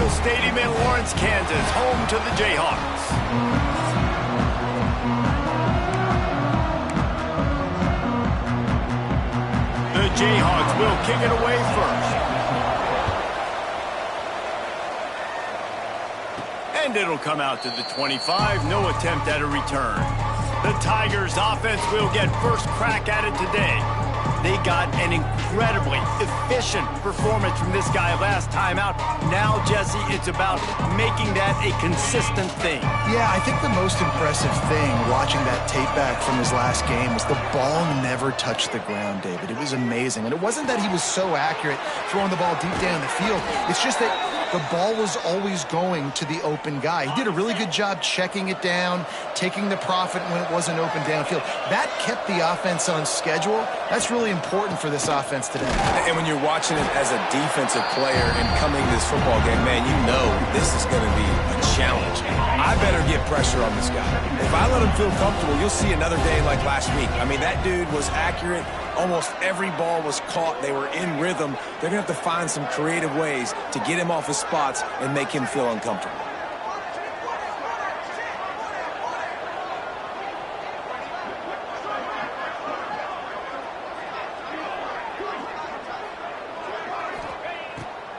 Memorial Stadium in Lawrence, Kansas, home to the Jayhawks. The Jayhawks will kick it away first. And it'll come out to the 25. No attempt at a return. The Tigers' offense will get first crack at it today. They got an incredibly efficient performance from this guy last time out. Now, Jesse, it's about making that a consistent thing. Yeah, I think the most impressive thing watching that tape back from his last game was the ball never touched the ground, David. It was amazing. And it wasn't that he was so accurate throwing the ball deep down the field. It's just that the ball was always going to the open guy. He did a really good job checking it down, taking the profit when it wasn't open downfield. That kept the offense on schedule. That's really important for this offense today. And when you're watching it as a defensive player and coming to this football game, man, you know this is going to be a challenge. I better get pressure on this guy. If I let him feel comfortable, you'll see another day like last week. I mean, that dude was accurate. Almost every ball was caught. They were in rhythm. They're going to have to find some creative ways to get him off his spots and make him feel uncomfortable.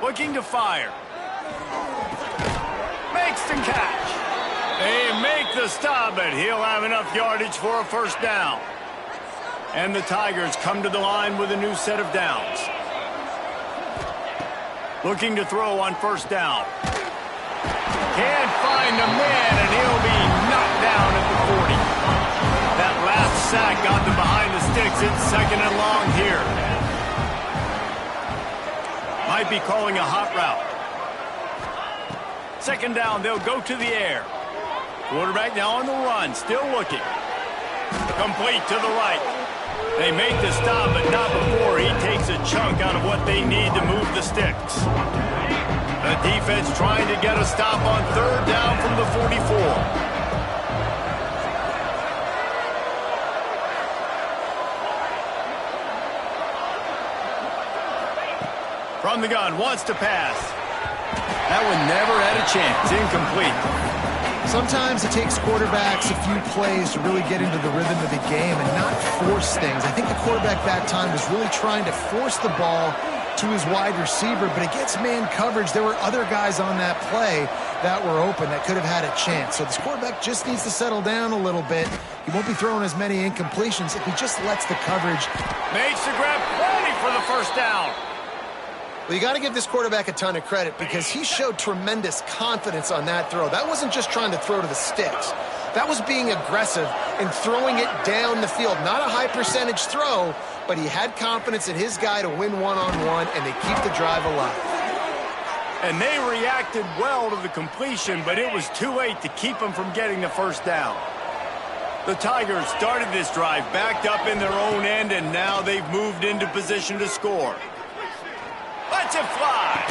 Looking to fire. Makes the catch. They make the stop, but he'll have enough yardage for a first down. And the Tigers come to the line with a new set of downs. Looking to throw on first down. Can't find a man, and he'll be knocked down at the 40. That last sack got them behind the sticks. It's second and long here. Might be calling a hot route. Second down, they'll go to the air. Quarterback now on the run, still looking. Complete to the right. They make the stop, but not before he takes a chunk out of what they need to move the sticks. The defense trying to get a stop on third down from the 44. From the gun, wants to pass. That one never had a chance. Incomplete. Sometimes it takes quarterbacks a few plays to really get into the rhythm of the game and not force things. I think the quarterback that time was really trying to force the ball to his wide receiver, but against man coverage, there were other guys on that play that were open that could have had a chance. So this quarterback just needs to settle down a little bit. He won't be throwing as many incompletions if he just lets the coverage. Makes the grab, plenty for the first down. Well, you got to give this quarterback a ton of credit because he showed tremendous confidence on that throw. That wasn't just trying to throw to the sticks. That was being aggressive and throwing it down the field. Not a high percentage throw, but he had confidence in his guy to win one-on-one, and they keep the drive alive. And they reacted well to the completion, but it was too late to keep them from getting the first down. The Tigers started this drive backed up in their own end, and now they've moved into position to score. Lets it fly.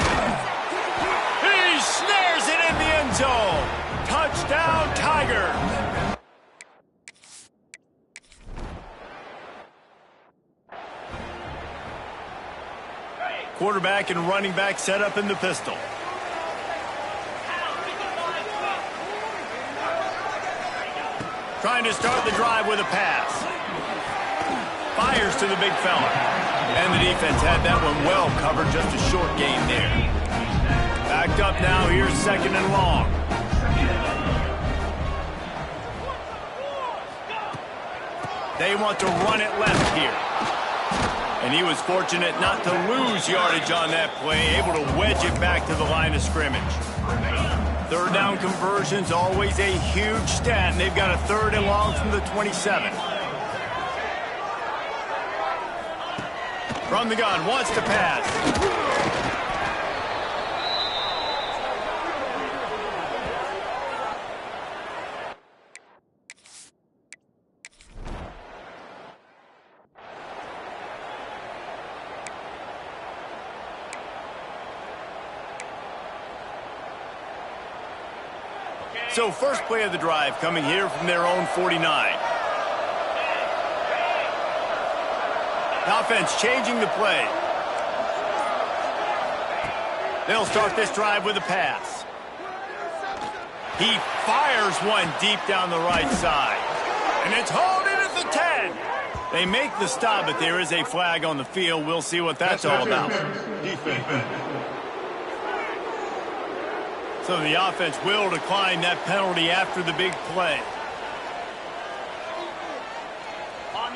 He snares it in the end zone. Touchdown, Tigers. Quarterback and running back set up in the pistol. Trying to start the drive with a pass. Fires to the big fella. And the defense had that one well covered, just a short gain there. Backed up now, here's second and long. They want to run it left here. And he was fortunate not to lose yardage on that play, able to wedge it back to the line of scrimmage. Third down conversion's always a huge stat, and they've got a third and long from the 27. From the gun, wants to pass. So first play of the drive coming here from their own 49. Offense changing the play. They'll start this drive with a pass. He fires one deep down the right side. And it's hauled in at the 10. They make the stop, but there is a flag on the field. We'll see what that's all about. So the offense will decline that penalty after the big play.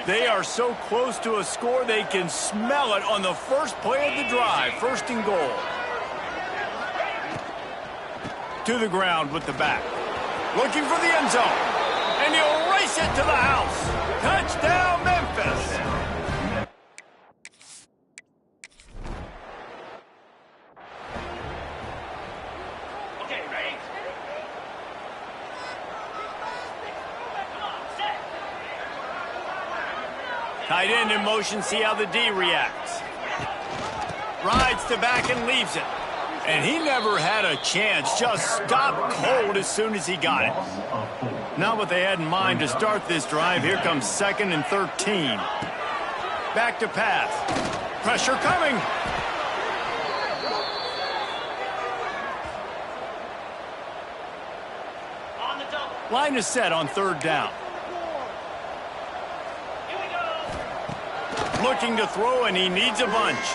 They are so close to a score, they can smell it on the first play of the drive. First and goal. To the ground with the back. Looking for the end zone. And he'll race it to the house. Touchdown, Memphis. Okay, ready? Tight end in motion, see how the D reacts. Rides to back and leaves it. And he never had a chance, just stopped cold as soon as he got it. Not what they had in mind to start this drive. Here comes 2nd and 13. Back to pass. Pressure coming. On the double. Line is set on 3rd down. Here we go. Looking to throw, and he needs a bunch.